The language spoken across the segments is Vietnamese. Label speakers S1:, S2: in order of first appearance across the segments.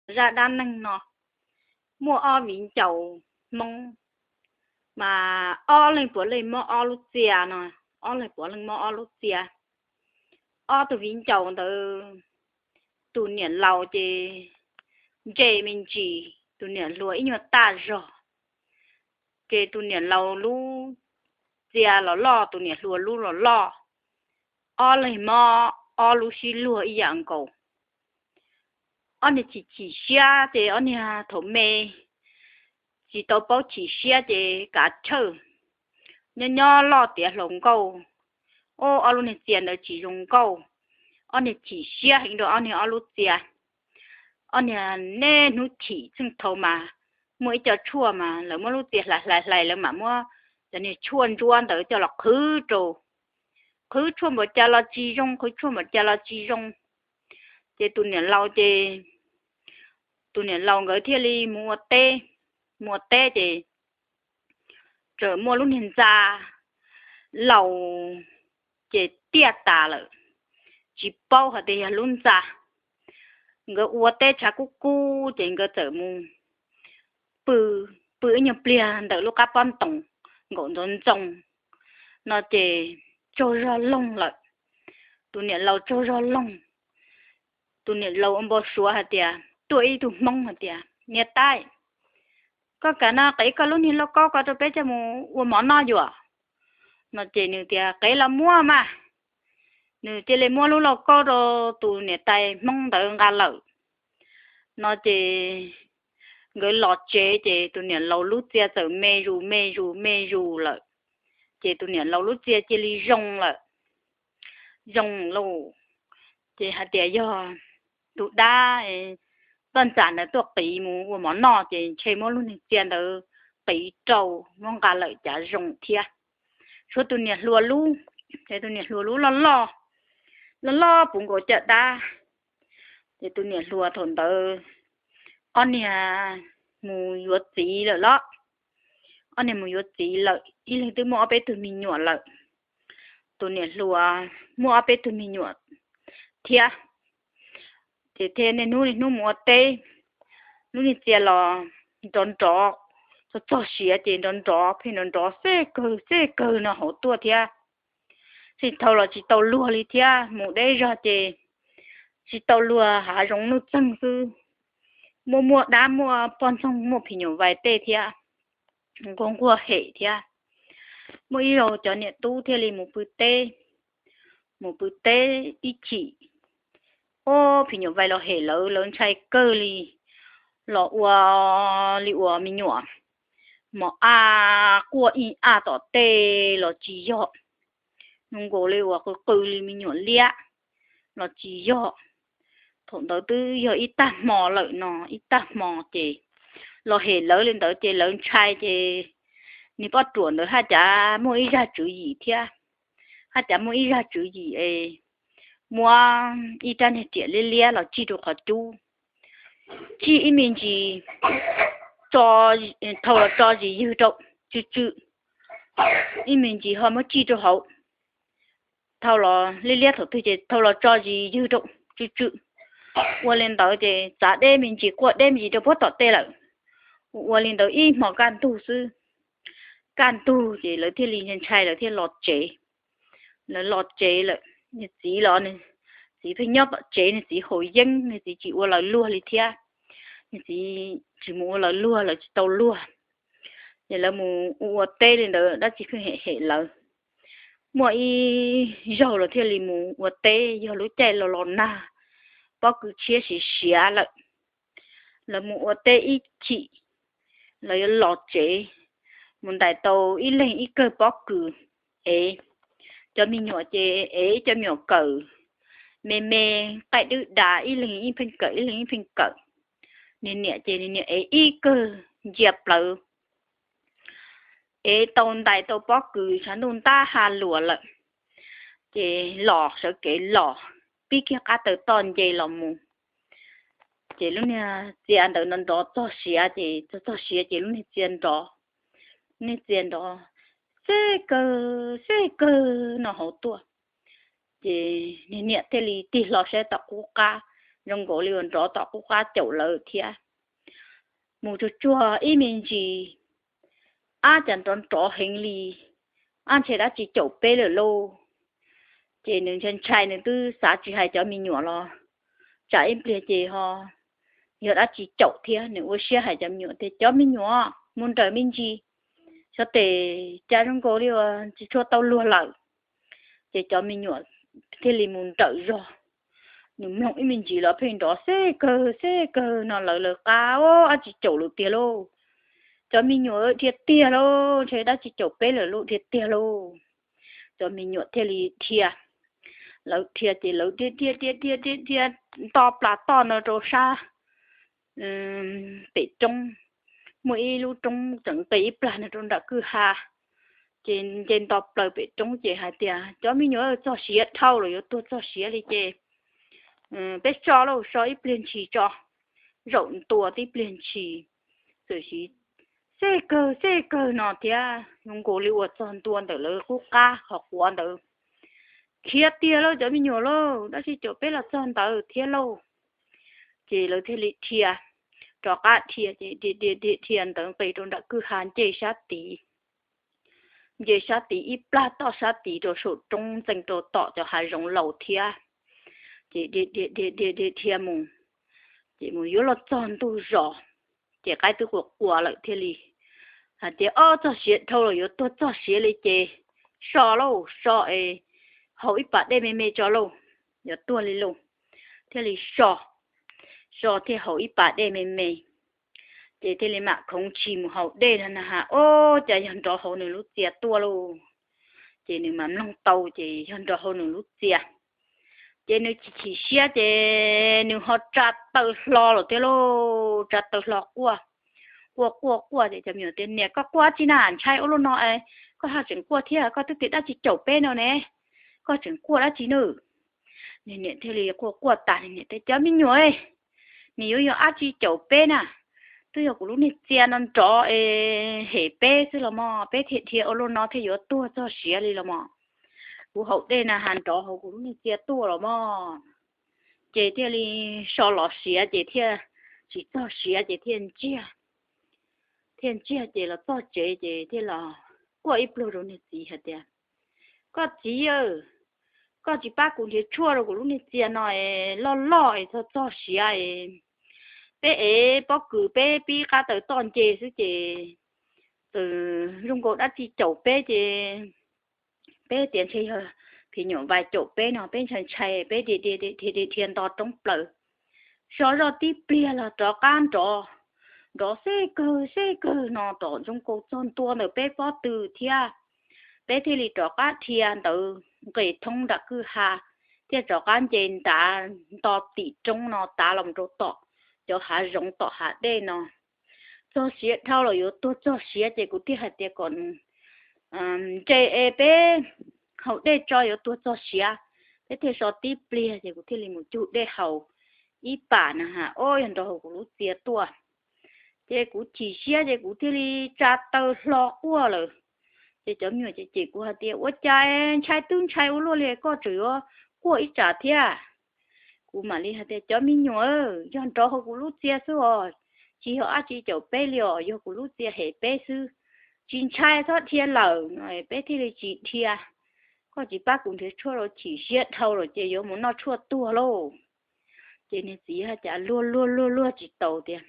S1: ra đan năng nó mua o vĩnh chầu mong mà o lên của lên mua o lúc chia nè o lên của lên mua o lúc chia o từ vĩnh chầu từ tụ niệm lâu thì dễ mình chỉ tụ niệm lúa ít nhiều ta rồi cái tụ niệm lâu lu chia lo tụ niệm lúa lu lo o lên mua o lu xí lúa ý dạng cầu anh này chỉ xia thì anh này thổ mê chỉ tao bảo chỉ xia thì cả chơ nhỏ lo tiền lồng câu ô anh này tiền là chỉ lồng câu anh này chỉ xia hình đó anh này anh lúc tiền anh này nè nó chỉ trong thầu mà mỗi cho chua mà là mỗi lúc tiền lại là mà mua cho nên chuan tới cho là khứ chuan một cha là chi rong khứ chuan một cha là chi rong thì tụi này lâu người thiên li mua tê thì trở mua lúc hiện ra lâu chỉ tiệt ta rồi chỉ bao hạt thì luôn ra người uo tê chả cu thì người trở mua bự nhiều tiền đỡ lúc các con tổng ngọn đốn trồng nó chỉ cho ra lông lại tụi này lâu cho ra lông tụi này lâu ông bao số hạt tiền tuổi tụi mong hạt tiền nghe tai có cả na cái lúc này nó có tôi bé cho mua món nào rồi nó chỉ nữa tiền cái là mua mà nữa chỉ là mua lúc nó có rồi tụi này tay mong đợi ngà lợn nó chỉ người lọt chế chỉ tụi này lâu lúc chia giờ mê rù lợn chỉ tụi này lâu lúc chia chỉ li rong lâu chỉ hạt tiền do tụi đa đơn giản là tôi bị mua món nọ thì chơi món luôn thì tiền được bị trâu mong cả lợi trả rồng thiệt số tụi này lúa lu thì tụi này lúa lu lo cũng có chợ đa thì tụi này lúa thôn tờ anh này mùi yuột gì rồi đó anh này mùi yuột gì lợi ý là tôi mua bé tụi mình nhọ lợi tụi này lúa mua bé tụi mình nhọ thiệt thì thế nên nu mua tê nu đi chơi là đón gió cho xía thì đón gió thì đón gió xe cơ nó hậu tua thia thì thầu là chỉ tàu lúa đi thia một đây ra thì chỉ tàu lúa hạ rong nu chân sư mua đá mua pon xong mua phi nhiều vài tê thia con qua hệ thia mua ít rồi cho nè tu thia li một bự tê ít chỉ ô phi nhiều vài lo hệ lớn chạy cơ li lo ua mi nhỏ mà qua tỏ tê lo chỉ dọ nông gỗ li ua cơ li mi nhỏ lia lo chỉ dọ thôn đầu tư giờ ít ta mò lợi nó ít ta mò chị lo hệ lớn lên tới chị lớn chạy chị ni bắt chuẩn nữa ha chả mua ít ra chữ gì thia ha chả mua ít ra chữ gì mua ít ra này chị lia là chỉ được hạt chú chỉ ý mình chỉ cho thầu là cho gì dư trọng chứ ý mình chỉ họ mới chỉ cho hậu thầu là lia thầu thì thầu là cho gì dư trọng chứ qua lên tới thì giá đêm mình chỉ qua đêm gì cho bớt tọt tê lại qua lên tới ít mà can tu thì lấy thiên lý nhân trai lấy thiên lọt chế lại như gì đó này gì phải nhóc chế này gì hồi dân này gì chỉ qua lại lúa đi thia này gì chỉ mua lại lúa là chỉ tàu lúa vậy là mua tê lên đó đã chỉ phải hệ là mua dầu là thiên lý mua tê giờ lúa tê là lon na bao cứ chia xía là mua tê ít chỉ là lọt chế muốn đại tàu ít lên ít cơ bao cứ cho mình nhỏ chế cho nhỏ cờ mê tại đứa đá ít lên ít phân cờ nên nhẹ chế nên nhẹ ít cơ dẹp lợ tàu đại tàu bao cứ sản tàu ta hà lụa lợ chế lò sợ kể lò biết kia cá từ toàn chế lò mù chế lúc này chế ăn được nên đó cho xía chế lúc này chế ăn đó nên chế ăn đó xe cơ nó hậu tua thì nè thế li tì lò xe tập cú cá rong gỗ liền rõ tỏ cũng qua chậu lợn thia mù cho chua ý mình gì chẳng tròn trọ hình lì chỉ đã chỉ chậu bê lờ lô chị nương chân trai nương cứ xã chỉ hai cho mình nhỏ lo chả em bia chị ho giờ đã chỉ chậu thia nếu ở xe hai cho nhỏ thì cho mình nhỏ muốn trời mình gì cho để cha rong gỗ đi chỉ cho tao luôn lại để cho mình nhỏ thì liền muốn trời rồi nếu không mình chỉ là phim đó xe cơ nó lỡ cao chỉ chậu được tiền lô cho mình nhớ thiệt tiền lô thế đã chỉ chậu bé lỡ thiệt tiền lô cho mình nhớ thiệt li thiệt lỡ thiệt thì lỡ thiệt to plá to nó rồi sa bị trong mỗi lúc trong trận tỷ plá nó trong đã cứ ha trên to plá bị trong chị hai tiền cho mình nhớ cho xía thâu rồi tôi cho xía đi chị bé cho lâu so ít liền chỉ cho rộng tua tí liền chỉ rồi chỉ xe cơ nó thì nông cổ liu ở trong tuần từ lỡ quốc ca học quan từ kia tia lâu cho mình nhiều lâu đó chỉ chỗ bé là trong từ thiê lâu chỉ lỡ thiê lị thiê cho cả thiê thì thiền từ bây trong đã cứ hàn chế sát tí ít pla to sát tí rồi số trong dành đồ tọ cho hai rong lầu thiê chị thiê mùng chị mùng yếu là trong tu rõ chị cái tu của lại thiê lì chị cho xịt thôi rồi tôi cho xịt lấy chị so lâu so hậu ít bát đây mẹ cho lâu giờ tôi lấy lâu thế là so thì hậu ít bát đây mẹ chị thế là mà không chỉ một hậu đây là hả chị hiện cho hậu này lúc chia tua luôn chị nếu mà nông tàu chị hiện cho hậu này lúc chia chị nếu chỉ xia chị nếu họ chặt tàu lo rồi thế lô chặt tàu lo qua để cho nhiều tiền nè có qua chỉ nản trai ô lô nó ấy có hai chuyện qua thế có tức đã chỉ chậu bên nào nè có chuyện qua đã chỉ nữ nè thế thì qua tàn nè thế cho mình nhồi nhiều chỉ chậu bên tôi giờ cũng lúc này tiền nó cho hệ bé chứ là mà bé thiệt ô lô nó thì giờ tua cho xía đi là mà của hậu đây là hàng cho hậu cũng lúc này tiền tua là mà chị thì đi so lọ xía chị thì chỉ cho xía chị thiên chia chị là to chị thì là qua ít lâu rồi này gì hết đấy có gì có chỉ ba cũng thì chua rồi cũng lúc này chị nói lo cho xía bé bóc cử bé bi cá tới toàn chị chứ chị từ rung gỗ đã chỉ chậu bé chị bé tiền chơi hơi thì nhỏ vài chậu bé nó bé chân chạy bé thì thiên to trong bờ sau đó tiếp bia là cho can cho đó xe cơ nó trộn trong cổ tròn tua nữa bé có từ thia bé thì lì trọ cá thia từ cái thông đã cứ hà thia trọ cá trên ta to tỉ trong nó ta lòng trọ tọ cho hà rong tọ hà đây nó cho xía thao rồi yếu tôi cho xía thì cũng tiếc hạt tiếc còn chơi bé hậu đây cho yếu tôi cho xía thế thì so tiếp bia thì cũng tiếc lì một chút để hậu ít bản hả ôi anh đó cũng lúc tiếc tua chị cũng chỉ xia chị cũng thì trả tờ lọ qua rồi chị chấm nhiều chị của hạt tiền ở trái tương trái ở luôn liền có chữ của ít trả thia của mà đi hạt tiền chấm nhiều cho anh cho họ cũng lúc chia số chỉ họ chỉ chậu bé liò cho cũng lúc chia hệ bé sư chín trái thoát thiên lẩu này bé thì chỉ thia có chỉ bác cũng thế chua rồi chỉ xia thâu rồi chị yếu muốn nó chua tua luôn chị nên chỉ hạt chả luôn chỉ tàu tiền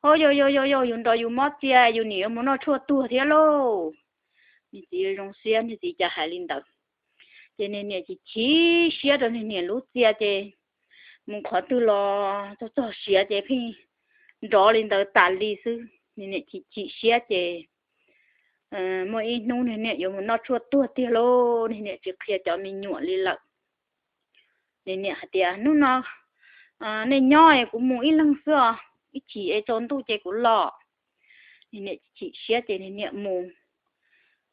S1: ôi yo dùng đó dùng mót chia dùng nhiều muốn nó chua tua thế lô thì chỉ dùng xiên thì chỉ cho hai linh đầu cho nên nè chỉ xia rồi nè lúc chia chứ muốn khó từ lo cho xia chứ phi rõ linh đầu tàn đi sư nè chỉ xia chứ mỗi nung nè dùng muốn nó chua tua thế lô nè chỉ kia cho mình nhuộn đi lợn nè hạt tiền nung nó nè nhoi cũng mỗi lăng xưa chỉ ấy trốn tu chế của lọ nè chỉ xé chế nè mù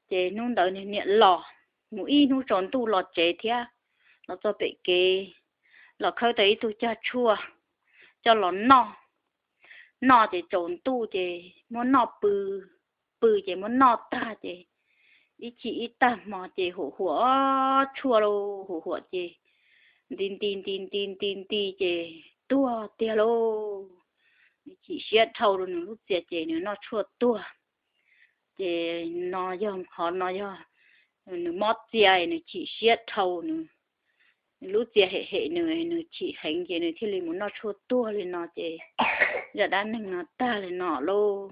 S1: chế nung đỡ nè lọ mũi nung trốn tu lọ chế thia nó cho bị kê lọ khơi thấy tu cha chua cho lọ nọ chế trốn tu chế muốn nọ bự chế muốn nọ ta chế ý chỉ ý ta mà chế hổ chua đâu hổ chế tin chế tua tia lô chỉ xét thâu rồi lúc tiệt chị nó chua tua chị nó do họ nó do nó mót tia này chỉ xét thâu nữa lúc tiệt hệ hệ nữa chỉ hành chị nữa thì liền muốn nó chua tua lên nó chị giờ đã mình nó ta lên nó lô